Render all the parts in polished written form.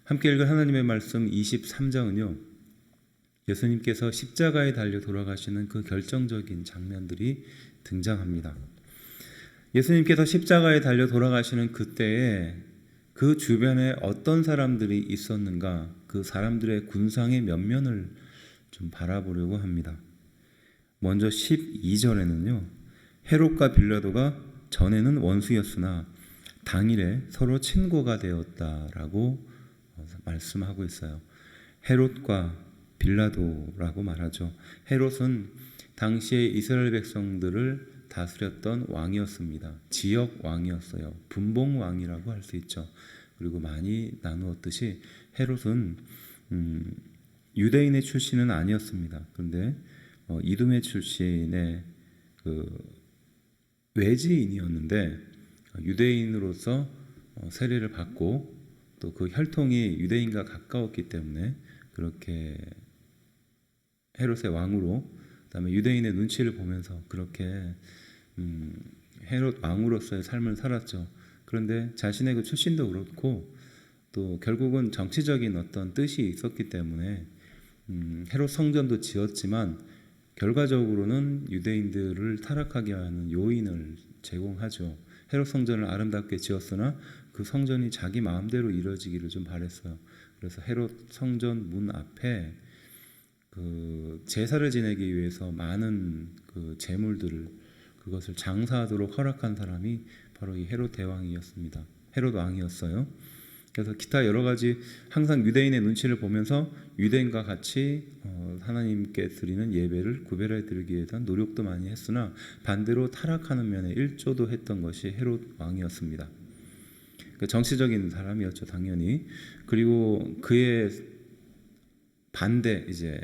함께 읽은 하나님의 말씀 23장은요. 예수님께서 십자가에 달려 돌아가시는 그 결정적인 장면들이 등장합니다. 예수님께서 십자가에 달려 돌아가시는 그때에 그 주변에 어떤 사람들이 있었는가, 그 사람들의 군상의 면면을 좀 바라보려고 합니다. 먼저 12절에는요. 헤롯과 빌라도가 전에는 원수였으나 당일에 서로 친구가 되었다라고 말씀하고 있어요. 헤롯과 빌라도라고 말하죠. 헤롯은 당시에 이스라엘 백성들을 다스렸던 왕이었습니다. 지역 왕이었어요. 분봉 왕이라고 할 수 있죠. 그리고 많이 나누었듯이 헤롯은 유대인의 출신은 아니었습니다. 그런데 이두메 출신의 그 외지인이었는데 유대인으로서 세례를 받고 또 그 혈통이 유대인과 가까웠기 때문에 그렇게 헤롯의 왕으로, 그다음에 유대인의 눈치를 보면서 그렇게 헤롯 왕으로서의 삶을 살았죠. 그런데 자신의 그 출신도 그렇고 또 결국은 정치적인 어떤 뜻이 있었기 때문에 헤롯 성전도 지었지만 결과적으로는 유대인들을 타락하게 하는 요인을 제공하죠. 헤롯 성전을 아름답게 지었으나 그 성전이 자기 마음대로 이루어지기를 좀 바랬어요. 그래서 헤롯 성전 문 앞에 그 제사를 지내기 위해서 많은 그 제물들을 그것을 장사하도록 허락한 사람이 바로 이 헤롯 대왕이었습니다. 헤롯 왕이었어요. 그래서 기타 여러 가지 항상 유대인의 눈치를 보면서 유대인과 같이 하나님께 드리는 예배를 구별해 드리기 위해서 노력도 많이 했으나 반대로 타락하는 면에 일조도 했던 것이 헤롯 왕이었습니다. 정치적인 사람이었죠, 당연히. 그리고 그의 반대, 이제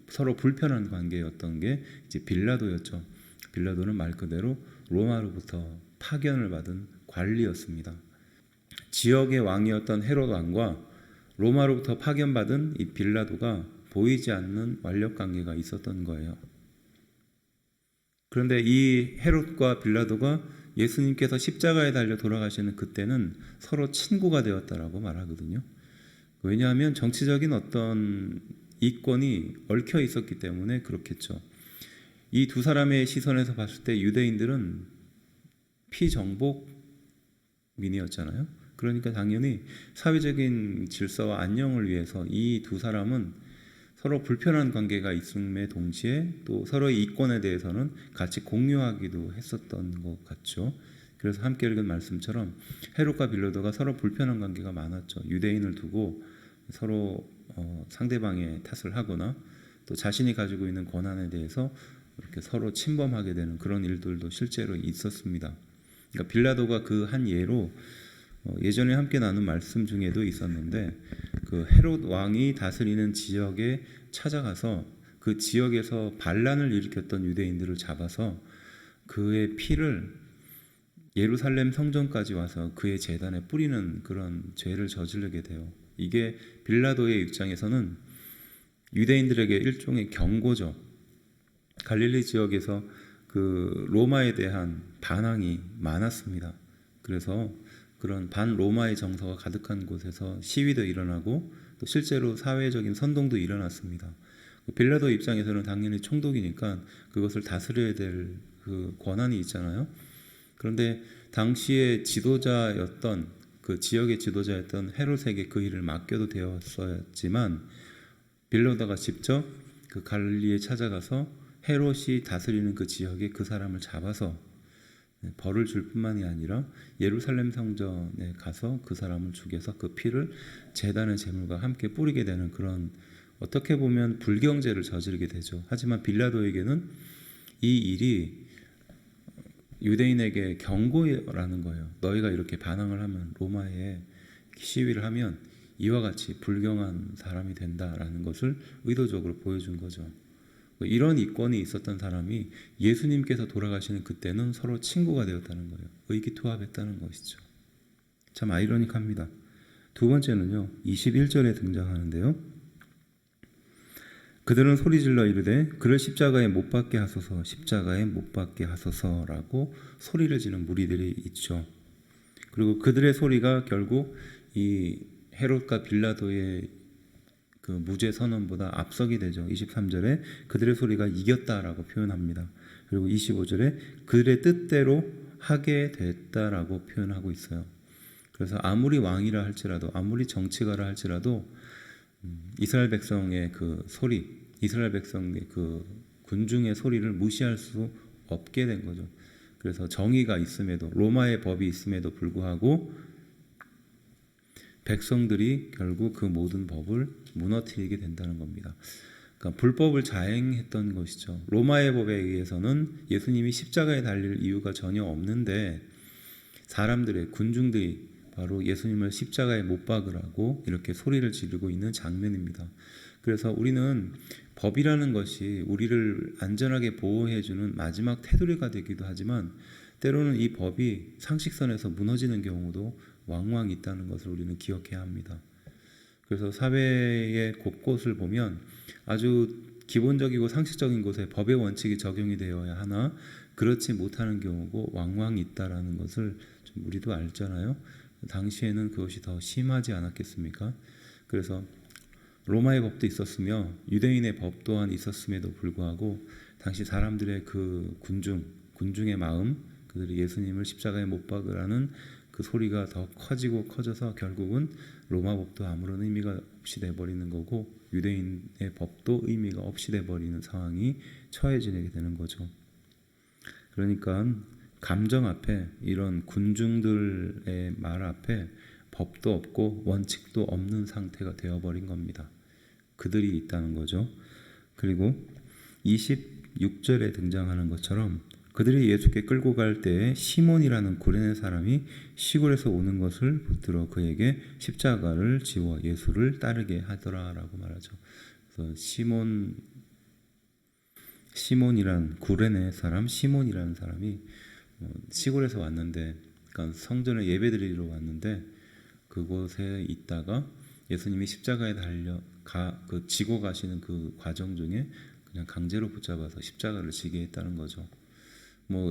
서로 불편한 관계였던 게 이제 빌라도였죠. 빌라도는 말 그대로 로마로부터 파견을 받은 관리였습니다. 지역의 왕이었던 헤롯 왕과 로마로부터 파견받은 이 빌라도가 보이지 않는 완력 관계가 있었던 거예요. 그런데 이 헤롯과 빌라도가 예수님께서 십자가에 달려 돌아가시는 그때는 서로 친구가 되었다라고 말하거든요. 왜냐하면 정치적인 어떤 이권이 얽혀 있었기 때문에 그렇겠죠. 이 두 사람의 시선에서 봤을 때 유대인들은 피정복민이었잖아요. 그러니까 당연히 사회적인 질서와 안녕을 위해서 이 두 사람은 서로 불편한 관계가 있음에 동시에 또 서로의 이권에 대해서는 같이 공유하기도 했었던 것 같죠. 그래서 함께 읽은 말씀처럼 헤롯과 빌라도가 서로 불편한 관계가 많았죠. 유대인을 두고 서로 상대방의 탓을 하거나 또 자신이 가지고 있는 권한에 대해서 이렇게 서로 침범하게 되는 그런 일들도 실제로 있었습니다. 그러니까 빌라도가 그 한 예로 예전에 함께 나눈 말씀 중에도 있었는데 그 헤롯 왕이 다스리는 지역에 찾아가서 그 지역에서 반란을 일으켰던 유대인들을 잡아서 그의 피를 예루살렘 성전까지 와서 그의 제단에 뿌리는 그런 죄를 저지르게 돼요. 이게 빌라도의 입장에서는 유대인들에게 일종의 경고죠. 갈릴리 지역에서 그 로마에 대한 반항이 많았습니다. 그래서 그런 반로마의 정서가 가득한 곳에서 시위도 일어나고 또 실제로 사회적인 선동도 일어났습니다. 빌라도 입장에서는 당연히 총독이니까 그것을 다스려야 될 그 권한이 있잖아요. 그런데 당시의 지도자였던 그 지역의 지도자였던 헤롯에게 그 일을 맡겨도 되었었지만 빌라도가 직접 그 갈릴리에 찾아가서 헤롯이 다스리는 그 지역에 그 사람을 잡아서 벌을 줄 뿐만이 아니라 예루살렘 성전에 가서 그 사람을 죽여서 그 피를 제단의 제물과 함께 뿌리게 되는 그런 어떻게 보면 불경제를 저지르게 되죠. 하지만 빌라도에게는 이 일이 유대인에게 경고라는 거예요. 너희가 이렇게 반항을 하면 로마에 시위를 하면 이와 같이 불경한 사람이 된다라는 것을 의도적으로 보여준 거죠. 이런 이권이 있었던 사람이 예수님께서 돌아가시는 그때는 서로 친구가 되었다는 거예요. 의기투합했다는 것이죠. 참 아이러닉합니다. 두 번째는요. 21절에 등장하는데요. 그들은 소리질러 이르되 그를 십자가에 못 박게 하소서, 십자가에 못 박게 하소서라고 소리를 지는 무리들이 있죠. 그리고 그들의 소리가 결국 이 헤롯과 빌라도의 그 무죄 선언보다 앞서게 되죠. 23절에 그들의 소리가 이겼다라고 표현합니다. 그리고 25절에 그들의 뜻대로 하게 됐다라고 표현하고 있어요. 그래서 아무리 왕이라 할지라도, 아무리 정치가라 할지라도 이스라엘 백성의 그 소리, 이스라엘 백성의 그 군중의 소리를 무시할 수 없게 된 거죠. 그래서 정의가 있음에도, 로마의 법이 있음에도 불구하고 백성들이 결국 그 모든 법을 무너뜨리게 된다는 겁니다. 그러니까 불법을 자행했던 것이죠. 로마의 법에 의해서는 예수님이 십자가에 달릴 이유가 전혀 없는데 사람들의, 군중들이 바로 예수님을 십자가에 못 박으라고 이렇게 소리를 지르고 있는 장면입니다. 그래서 우리는 법이라는 것이 우리를 안전하게 보호해주는 마지막 테두리가 되기도 하지만 때로는 이 법이 상식선에서 무너지는 경우도 왕왕 있다는 것을 우리는 기억해야 합니다. 그래서 사회의 곳곳을 보면 아주 기본적이고 상식적인 곳에 법의 원칙이 적용이 되어야 하나 그렇지 못하는 경우고 왕왕 있다라는 것을 좀 우리도 알잖아요. 당시에는 그것이 더 심하지 않았겠습니까? 그래서 로마의 법도 있었으며 유대인의 법 또한 있었음에도 불구하고 당시 사람들의 그 군중의 마음, 그들이 예수님을 십자가에 못 박으라는 그 소리가 더 커지고 커져서 결국은 로마 법도 아무런 의미가 없이 돼버리는 거고 유대인의 법도 의미가 없이 돼버리는 상황이 처해지게 되는 거죠. 그러니까 감정 앞에, 이런 군중들의 말 앞에 법도 없고 원칙도 없는 상태가 되어버린 겁니다. 그들이 있다는 거죠. 그리고 26절에 등장하는 것처럼 그들이 예수께 끌고 갈 때에 시몬이라는 구레네 사람이 시골에서 오는 것을 붙들어 그에게 십자가를 지워 예수를 따르게 하더라라고 말하죠. 그래서 시몬이란 구레네 사람, 시몬이라는 사람이 시골에서 왔는데, 그러니까 성전에 예배드리러 왔는데 그곳에 있다가 예수님이 십자가에 그 지고 가시는 그 과정 중에 그냥 강제로 붙잡아서 십자가를 지게 했다는 거죠.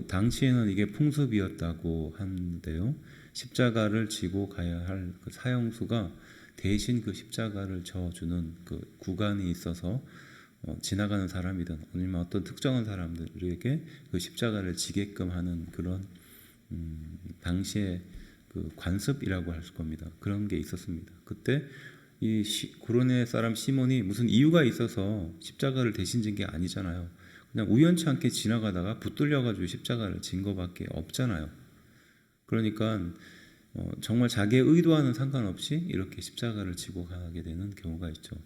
당시에는 이게 풍습이었다고 하는데요. 십자가를 지고 가야 할 그 사형수가 대신 그 십자가를 져주는 그 구간이 있어서 지나가는 사람이든 아니면 어떤 특정한 사람들에게 그 십자가를 지게끔 하는 그런 당시에 그 관습이라고 할 겁니다. 그런 게 있었습니다. 그때 이 구레네 사람 시몬이 무슨 이유가 있어서 십자가를 대신 진 게 아니잖아요. 그냥 우연치 않게 지나가다가 붙들려가지고 십자가를 진 거밖에 없잖아요. 그러니까 정말 자기의 의도와는 상관없이 이렇게 십자가를 지고 가게 되는 경우가 있죠.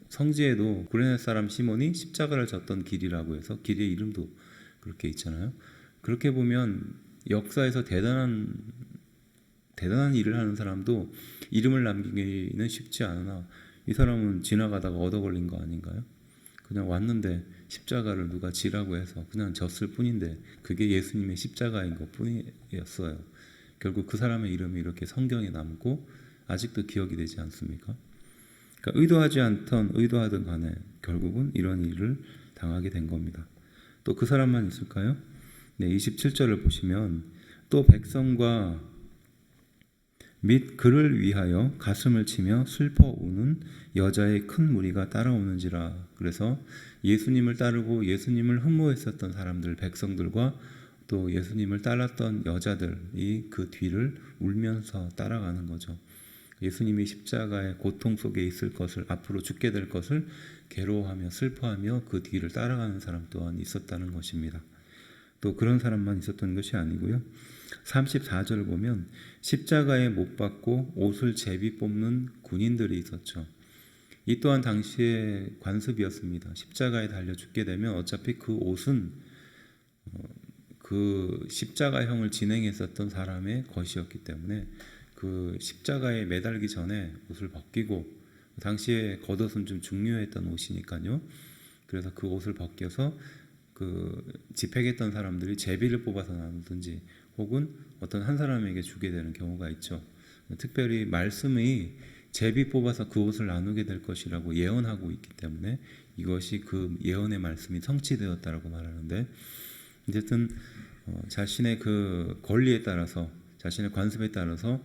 성지에도 구레네 사람 시몬이 십자가를 졌던 길이라고 해서 길의 이름도 그렇게 있잖아요. 그렇게 보면 역사에서 대단한 일을 하는 사람도 이름을 남기기는 쉽지 않으나 이 사람은 지나가다가 얻어 걸린 거 아닌가요? 그냥 왔는데 십자가를 누가 지라고 해서 그냥 졌을 뿐인데 그게 예수님의 십자가인 것 뿐이었어요. 결국 그 사람의 이름이 이렇게 성경에 남고 아직도 기억이 되지 않습니까? 그러니까 의도하지 않던 의도하든 간에 결국은 이런 일을 당하게 된 겁니다. 또 그 사람만 있을까요? 네, 27절을 보시면 또 백성과 및 그를 위하여 가슴을 치며 슬퍼 우는 여자의 큰 무리가 따라오는지라. 그래서 예수님을 따르고 예수님을 흠모했었던 사람들, 백성들과 또 예수님을 따랐던 여자들이 그 뒤를 울면서 따라가는 거죠. 예수님이 십자가의 고통 속에 있을 것을, 앞으로 죽게 될 것을 괴로워하며 슬퍼하며 그 뒤를 따라가는 사람 또한 있었다는 것입니다. 또 그런 사람만 있었던 것이 아니고요. 34절을 보면 십자가에 못 박고 옷을 제비 뽑는 군인들이 있었죠. 이 또한 당시의 관습이었습니다. 십자가에 달려 죽게 되면 어차피 그 옷은 그 십자가형을 진행했었던 사람의 것이었기 때문에 그 십자가에 매달기 전에 옷을 벗기고, 당시에 겉옷은 좀 중요했던 옷이니까요. 그래서 그 옷을 벗겨서 그 집행했던 사람들이 제비를 뽑아서 나누든지 혹은 어떤 한 사람에게 주게 되는 경우가 있죠. 특별히 말씀이 제비 뽑아서 그 옷을 나누게 될 것이라고 예언하고 있기 때문에 이것이 그 예언의 말씀이 성취되었다라고 말하는데, 어쨌든 자신의 그 권리에 따라서, 자신의 관습에 따라서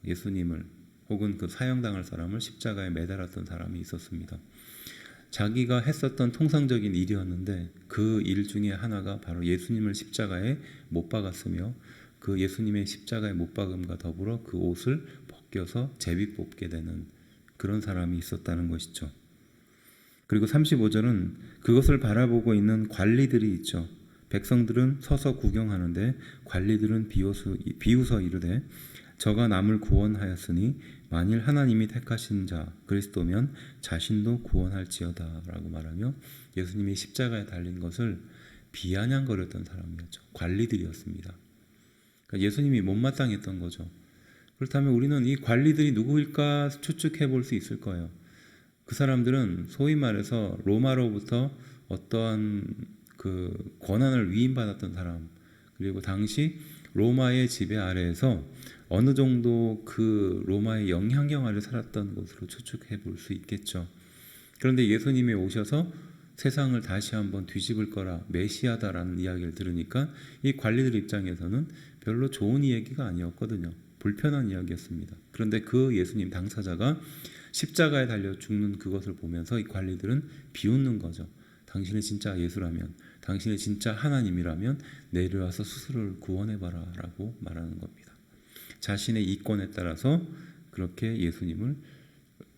예수님을 혹은 그 사형당할 사람을 십자가에 매달았던 사람이 있었습니다. 자기가 했었던 통상적인 일이었는데 그 일 중에 하나가 바로 예수님을 십자가에 못 박았으며 그 예수님의 십자가에 못 박음과 더불어 그 옷을 벗겨서 제비 뽑게 되는 그런 사람이 있었다는 것이죠. 그리고 35절은 그것을 바라보고 있는 관리들이 있죠. 백성들은 서서 구경하는데 관리들은 비웃어 이르되 저가 남을 구원하였으니 만일 하나님이 택하신 자 그리스도면 자신도 구원할지어다 라고 말하며 예수님이 십자가에 달린 것을 비아냥거렸던 사람이었죠. 관리들이었습니다. 그러니까 예수님이 못마땅했던 거죠. 그렇다면 우리는 이 관리들이 누구일까 추측해 볼 수 있을 거예요. 그 사람들은 소위 말해서 로마로부터 어떠한 그 권한을 위임받았던 사람, 그리고 당시 로마의 지배 아래에서 어느 정도 그 로마의 영향력 아래 살았던 것으로 추측해 볼 수 있겠죠. 그런데 예수님이 오셔서 세상을 다시 한번 뒤집을 거라, 메시아다라는 이야기를 들으니까 이 관리들 입장에서는 별로 좋은 이야기가 아니었거든요. 불편한 이야기였습니다. 그런데 그 예수님 당사자가 십자가에 달려 죽는 그것을 보면서 이 관리들은 비웃는 거죠. 당신이 진짜 예수라면, 당신이 진짜 하나님이라면 내려와서 스스로를 구원해봐라 라고 말하는 겁니다. 자신의 이권에 따라서 그렇게 예수님을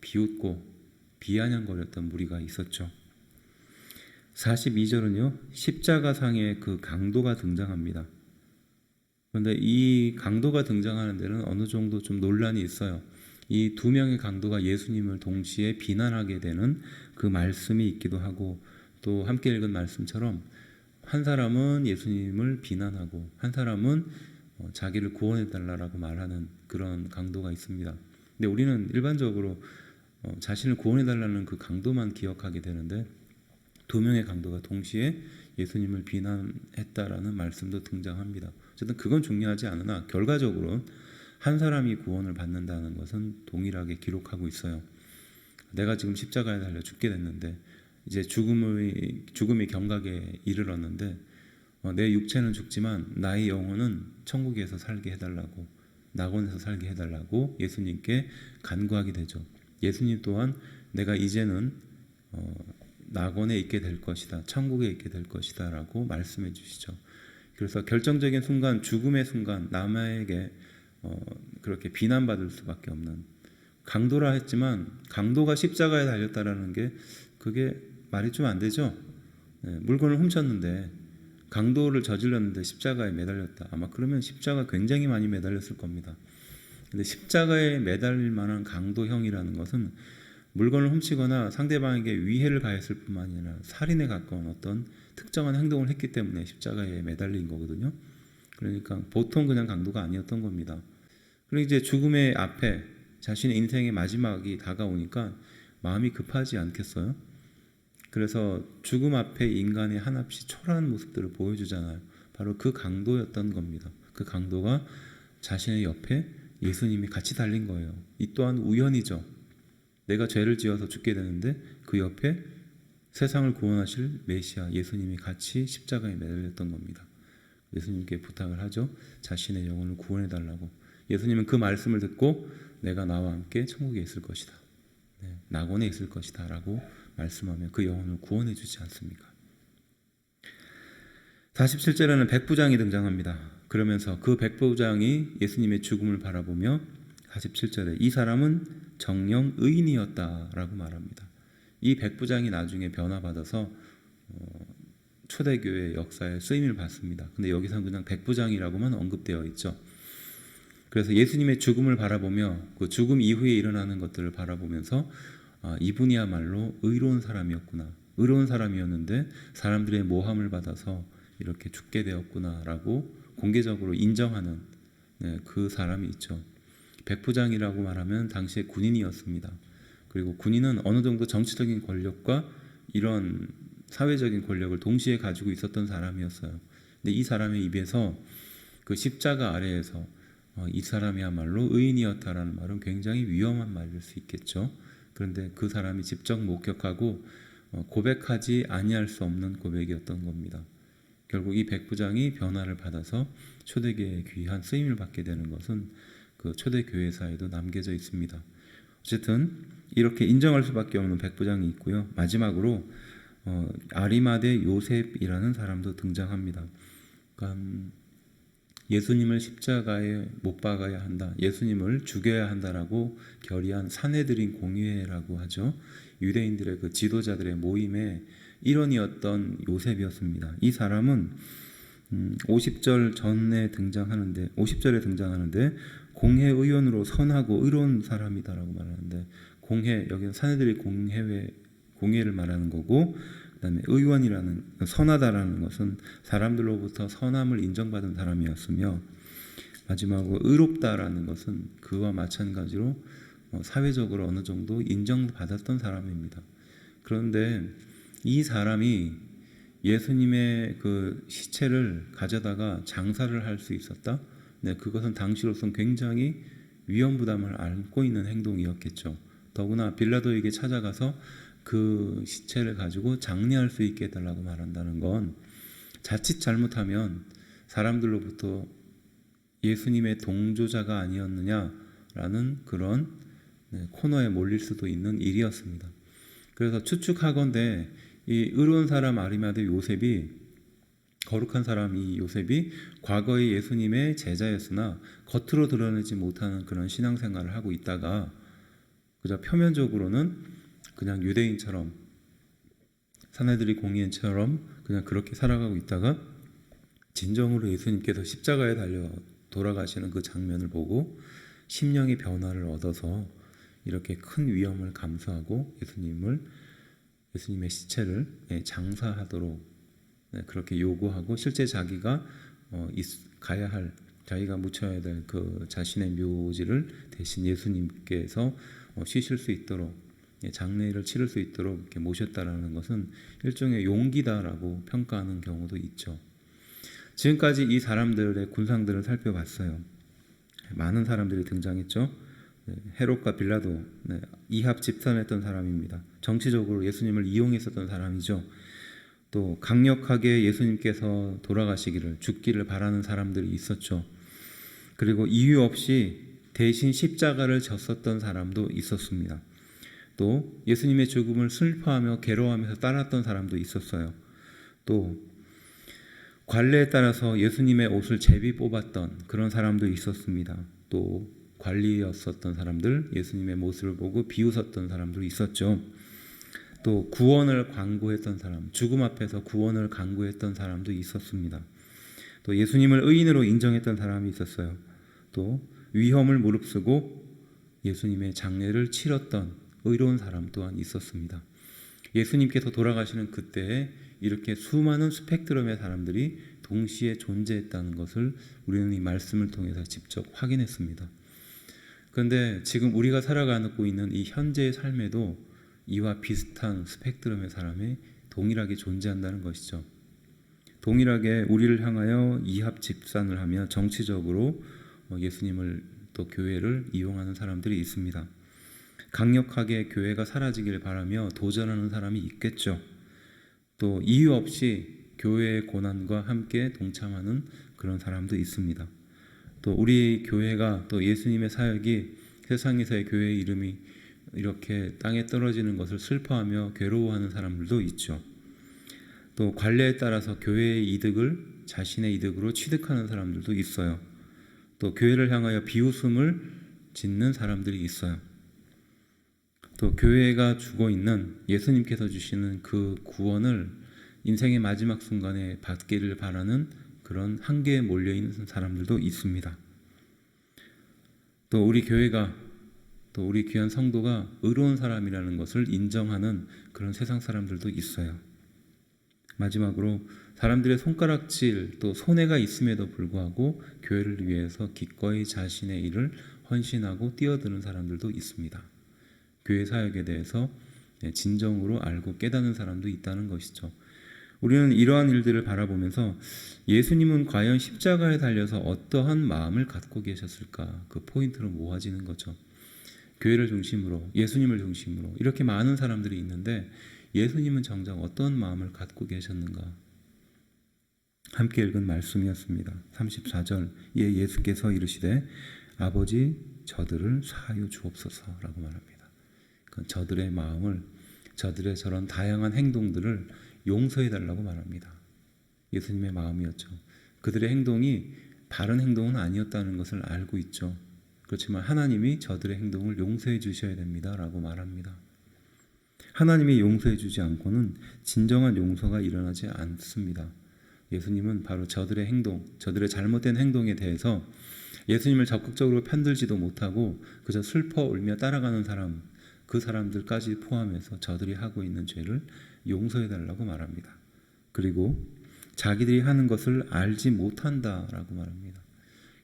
비웃고 비아냥거렸던 무리가 있었죠. 42절은요, 십자가상의 그 강도가 등장합니다. 그런데 이 강도가 등장하는 데는 어느 정도 좀 논란이 있어요. 이 두 명의 강도가 예수님을 동시에 비난하게 되는 그 말씀이 있기도 하고, 또 함께 읽은 말씀처럼 한 사람은 예수님을 비난하고 한 사람은 자기를 구원해달라고 말하는 그런 강도가 있습니다. 근데 우리는 일반적으로 자신을 구원해달라는 그 강도만 기억하게 되는데 두 명의 강도가 동시에 예수님을 비난했다라는 말씀도 등장합니다. 어쨌든 그건 중요하지 않으나 결과적으로 한 사람이 구원을 받는다는 것은 동일하게 기록하고 있어요. 내가 지금 십자가에 달려 죽게 됐는데 이제 죽음의 경각에 이르렀는데 내 육체는 죽지만 나의 영혼은 천국에서 살게 해달라고, 낙원에서 살게 해달라고 예수님께 간구하게 되죠. 예수님 또한 내가 이제는 낙원에 있게 될 것이다, 천국에 있게 될 것이다 라고 말씀해 주시죠. 그래서 결정적인 순간, 죽음의 순간 남에게 그렇게 비난받을 수밖에 없는 강도라 했지만 강도가 십자가에 달렸다라는 게 그게 말이 좀 안 되죠. 물건을 훔쳤는데 강도를 저질렀는데 십자가에 매달렸다. 아마 그러면 십자가 굉장히 많이 매달렸을 겁니다. 근데 십자가에 매달릴 만한 강도형이라는 것은 물건을 훔치거나 상대방에게 위해를 가했을 뿐만 아니라 살인에 가까운 어떤 특정한 행동을 했기 때문에 십자가에 매달린 거거든요. 그러니까 보통 그냥 강도가 아니었던 겁니다. 그리고 이제 죽음의 앞에 자신의 인생의 마지막이 다가오니까 마음이 급하지 않겠어요? 그래서 죽음 앞에 인간의 한없이 초라한 모습들을 보여주잖아요. 바로 그 강도였던 겁니다. 그 강도가 자신의 옆에 예수님이 같이 달린 거예요. 이 또한 우연이죠. 내가 죄를 지어서 죽게 되는데 그 옆에 세상을 구원하실 메시아 예수님이 같이 십자가에 매달렸던 겁니다. 예수님께 부탁을 하죠. 자신의 영혼을 구원해달라고. 예수님은 그 말씀을 듣고 내가 나와 함께 천국에 있을 것이다, 낙원에 있을 것이다 라고 말씀하며 그 영혼을 구원해 주지 않습니까? 47절에는 백부장이 등장합니다. 그러면서 그 백부장이 예수님의 죽음을 바라보며 47절에 이 사람은 정령 의인이었다 라고 말합니다. 이 백부장이 나중에 변화받아서 초대교회 역사에 쓰임을 받습니다. 근데 여기서는 그냥 백부장이라고만 언급되어 있죠. 그래서 예수님의 죽음을 바라보며 그 죽음 이후에 일어나는 것들을 바라보면서 이분이야말로 의로운 사람이었구나, 의로운 사람이었는데 사람들의 모함을 받아서 이렇게 죽게 되었구나라고 공개적으로 인정하는 그 사람이 있죠. 백부장이라고 말하면 당시에 군인이었습니다. 그리고 군인은 어느 정도 정치적인 권력과 이런 사회적인 권력을 동시에 가지고 있었던 사람이었어요. 근데 이 사람의 입에서 그 십자가 아래에서 이 사람이야말로 의인이었다라는 말은 굉장히 위험한 말일 수 있겠죠. 그런데 그 사람이 직접 목격하고 고백하지 아니할 수 없는 고백이었던 겁니다. 결국 이 백부장이 변화를 받아서 초대교회에 귀한 쓰임을 받게 되는 것은 그 그 초대 교회사에도 남겨져 있습니다. 어쨌든 이렇게 인정할 수밖에 없는 백부장이 있고요. 마지막으로 아리마대 요셉이라는 사람도 등장합니다. 그러니까 예수님을 십자가에 못 박아야 한다, 예수님을 죽여야 한다라고 결의한 산헤드린 공의회라고 하죠. 유대인들의 그 지도자들의 모임의 일원이었던 요셉이었습니다. 이 사람은 50절에 등장하는데 공회의원으로 선하고 의로운 사람이다라고 말하는데, 공회, 여기는 산헤드린 공회를 말하는 거고, 그다음에 의원이라는, 선하다라는 것은 사람들로부터 선함을 인정받은 사람이었으며, 마지막으로 의롭다라는 것은 그와 마찬가지로 사회적으로 어느 정도 인정받았던 사람입니다. 그런데 이 사람이 예수님의 그 시체를 가져다가 장사를 할 수 있었다? 네, 그것은 당시로서는 굉장히 위험 부담을 안고 있는 행동이었겠죠. 더구나 빌라도에게 찾아가서 그 시체를 가지고 장례할 수 있게 해달라고 말한다는 건 자칫 잘못하면 사람들로부터 예수님의 동조자가 아니었느냐라는 그런 코너에 몰릴 수도 있는 일이었습니다. 그래서 추측하건대 이 의로운 사람 아리마대 요셉이, 거룩한 사람 이 요셉이 과거에 예수님의 제자였으나 겉으로 드러내지 못하는 그런 신앙생활을 하고 있다가 그저 표면적으로는 그냥 유대인처럼, 산헤드린 공의회처럼 그냥 그렇게 살아가고 있다가 진정으로 예수님께서 십자가에 달려 돌아가시는 그 장면을 보고 심령의 변화를 얻어서 이렇게 큰 위험을 감수하고 예수님의 시체를 장사하도록 그렇게 요구하고, 실제 자기가 가야 할, 자기가 묻혀야 될 그 자신의 묘지를 대신 예수님께서 쉬실 수 있도록, 장례를 치를 수 있도록 이렇게 모셨다라는 것은 일종의 용기다라고 평가하는 경우도 있죠. 지금까지 이 사람들의 군상들을 살펴봤어요. 많은 사람들이 등장했죠. 헤롯과 빌라도, 이합 집산했던 사람입니다. 정치적으로 예수님을 이용했었던 사람이죠. 또 강력하게 예수님께서 돌아가시기를, 죽기를 바라는 사람들이 있었죠. 그리고 이유 없이 대신 십자가를 졌었던 사람도 있었습니다. 또 예수님의 죽음을 슬퍼하며 괴로워하면서 따랐던 사람도 있었어요. 또 관례에 따라서 예수님의 옷을 제비 뽑았던 그런 사람도 있었습니다. 또 관리였었던 사람들, 예수님의 모습을 보고 비웃었던 사람도 있었죠. 또 구원을 간구했던 사람, 죽음 앞에서 구원을 간구했던 사람도 있었습니다. 또 예수님을 의인으로 인정했던 사람이 있었어요. 또 위험을 무릅쓰고 예수님의 장례를 치렀던 의로운 사람 또한 있었습니다. 예수님께서 돌아가시는 그때에 이렇게 수많은 스펙트럼의 사람들이 동시에 존재했다는 것을 우리는 이 말씀을 통해서 직접 확인했습니다. 그런데 지금 우리가 살아가고 있는 이 현재의 삶에도 이와 비슷한 스펙트럼의 사람이 동일하게 존재한다는 것이죠. 동일하게 우리를 향하여 이합 집산을 하며 정치적으로 예수님을 또 교회를 이용하는 사람들이 있습니다. 강력하게 교회가 사라지기를 바라며 도전하는 사람이 있겠죠. 또 이유 없이 교회의 고난과 함께 동참하는 그런 사람도 있습니다. 또 우리 교회가, 또 예수님의 사역이, 세상에서의 교회의 이름이 이렇게 땅에 떨어지는 것을 슬퍼하며 괴로워하는 사람들도 있죠. 또 관례에 따라서 교회의 이득을 자신의 이득으로 취득하는 사람들도 있어요. 또 교회를 향하여 비웃음을 짓는 사람들이 있어요. 또 교회가 주고 있는, 예수님께서 주시는 그 구원을 인생의 마지막 순간에 받기를 바라는 그런 한계에 몰려있는 사람들도 있습니다. 또 우리 교회가, 또 우리 귀한 성도가 의로운 사람이라는 것을 인정하는 그런 세상 사람들도 있어요. 마지막으로 사람들의 손가락질, 또 손해가 있음에도 불구하고 교회를 위해서 기꺼이 자신의 일을 헌신하고 뛰어드는 사람들도 있습니다. 교회 사역에 대해서 진정으로 알고 깨닫는 사람도 있다는 것이죠. 우리는 이러한 일들을 바라보면서 예수님은 과연 십자가에 달려서 어떠한 마음을 갖고 계셨을까, 그 포인트로 모아지는 거죠. 교회를 중심으로, 예수님을 중심으로 이렇게 많은 사람들이 있는데 예수님은 정작 어떤 마음을 갖고 계셨는가? 함께 읽은 말씀이었습니다. 34절, 예수께서 이르시되 아버지 저들을 사하여 주옵소서라고 말합니다. 그러니까 저들의 마음을, 저들의 저런 다양한 행동들을 용서해 달라고 말합니다. 예수님의 마음이었죠. 그들의 행동이 바른 행동은 아니었다는 것을 알고 있죠. 그렇지만 하나님이 저들의 행동을 용서해 주셔야 됩니다라고 말합니다. 하나님이 용서해 주지 않고는 진정한 용서가 일어나지 않습니다. 예수님은 바로 저들의 행동, 저들의 잘못된 행동에 대해서 예수님을 적극적으로 편들지도 못하고 그저 슬퍼 울며 따라가는 사람, 그 사람들까지 포함해서 저들이 하고 있는 죄를 용서해 달라고 말합니다. 그리고 자기들이 하는 것을 알지 못한다라고 말합니다.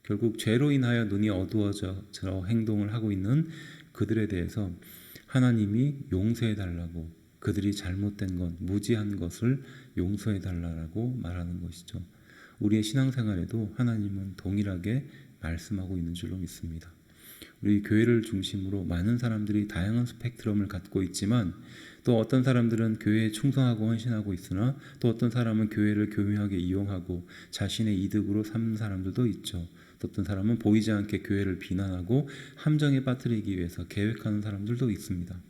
결국 죄로 인하여 눈이 어두워져 저 행동을 하고 있는 그들에 대해서 하나님이 용서해 달라고, 그들이 잘못된 것, 무지한 것을 용서해 달라고 말하는 것이죠. 우리의 신앙생활에도 하나님은 동일하게 말씀하고 있는 줄로 믿습니다. 우리 교회를 중심으로 많은 사람들이 다양한 스펙트럼을 갖고 있지만 또 어떤 사람들은 교회에 충성하고 헌신하고 있으나 또 어떤 사람은 교회를 교묘하게 이용하고 자신의 이득으로 삼는 사람들도 있죠. 또 어떤 사람은 보이지 않게 교회를 비난하고 함정에 빠뜨리기 위해서 계획하는 사람들도 있습니다.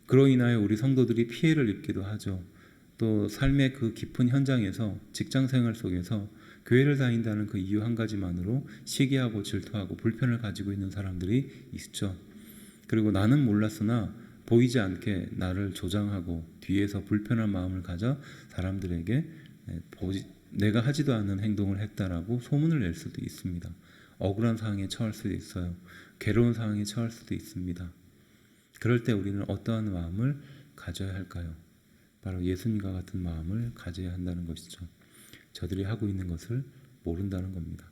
그로 인하여 우리 성도들이 피해를 입기도 하죠. 또 삶의 그 깊은 현장에서 직장생활 속에서 교회를 다닌다는 그 이유 한 가지만으로 시기하고 질투하고 불편을 가지고 있는 사람들이 있죠. 그리고 나는 몰랐으나 보이지 않게 나를 조장하고 뒤에서 불편한 마음을 가져 사람들에게 내가 하지도 않는 행동을 했다라고 소문을 낼 수도 있습니다. 억울한 상황에 처할 수도 있어요. 괴로운 상황에 처할 수도 있습니다. 그럴 때 우리는 어떠한 마음을 가져야 할까요? 바로 예수님과 같은 마음을 가져야 한다는 것이죠. 저들이 하고 있는 것을 모른다는 겁니다.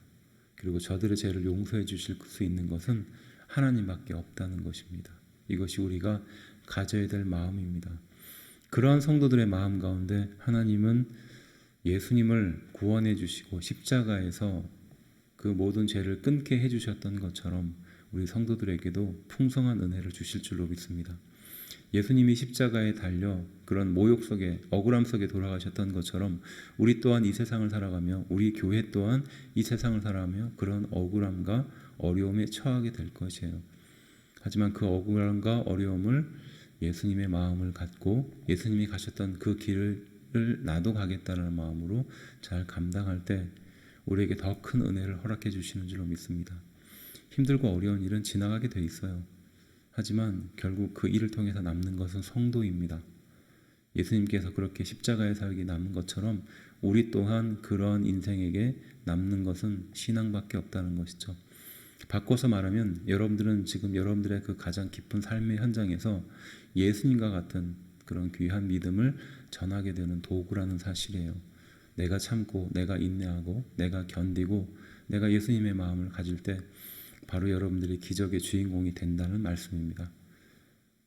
그리고 저들의 죄를 용서해 주실 수 있는 것은 하나님밖에 없다는 것입니다. 이것이 우리가 가져야 될 마음입니다. 그러한 성도들의 마음 가운데 하나님은 예수님을 구원해 주시고 십자가에서 그 모든 죄를 끊게 해주셨던 것처럼 우리 성도들에게도 풍성한 은혜를 주실 줄로 믿습니다. 예수님이 십자가에 달려 그런 모욕 속에, 억울함 속에 돌아가셨던 것처럼 우리 또한 이 세상을 살아가며 우리 교회 또한 이 세상을 살아가며 그런 억울함과 어려움에 처하게 될 것이에요. 하지만 그 억울함과 어려움을 예수님의 마음을 갖고 예수님이 가셨던 그 길을 나도 가겠다는 마음으로 잘 감당할 때 우리에게 더 큰 은혜를 허락해 주시는 줄로 믿습니다. 힘들고 어려운 일은 지나가게 돼 있어요. 하지만 결국 그 일을 통해서 남는 것은 성도입니다. 예수님께서 그렇게 십자가의 사역이 남는 것처럼 우리 또한 그러한 인생에게 남는 것은 신앙밖에 없다는 것이죠. 바꿔서 말하면 여러분들은 지금 여러분들의 그 가장 깊은 삶의 현장에서 예수님과 같은 그런 귀한 믿음을 전하게 되는 도구라는 사실이에요. 내가 참고 내가 인내하고 내가 견디고 내가 예수님의 마음을 가질 때 바로 여러분들이 기적의 주인공이 된다는 말씀입니다.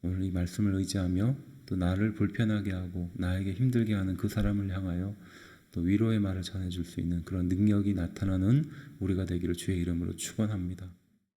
오늘 이 말씀을 의지하며 또 나를 불편하게 하고 나에게 힘들게 하는 그 사람을 향하여 또 위로의 말을 전해줄 수 있는 그런 능력이 나타나는 우리가 되기를 주의 이름으로 축원합니다.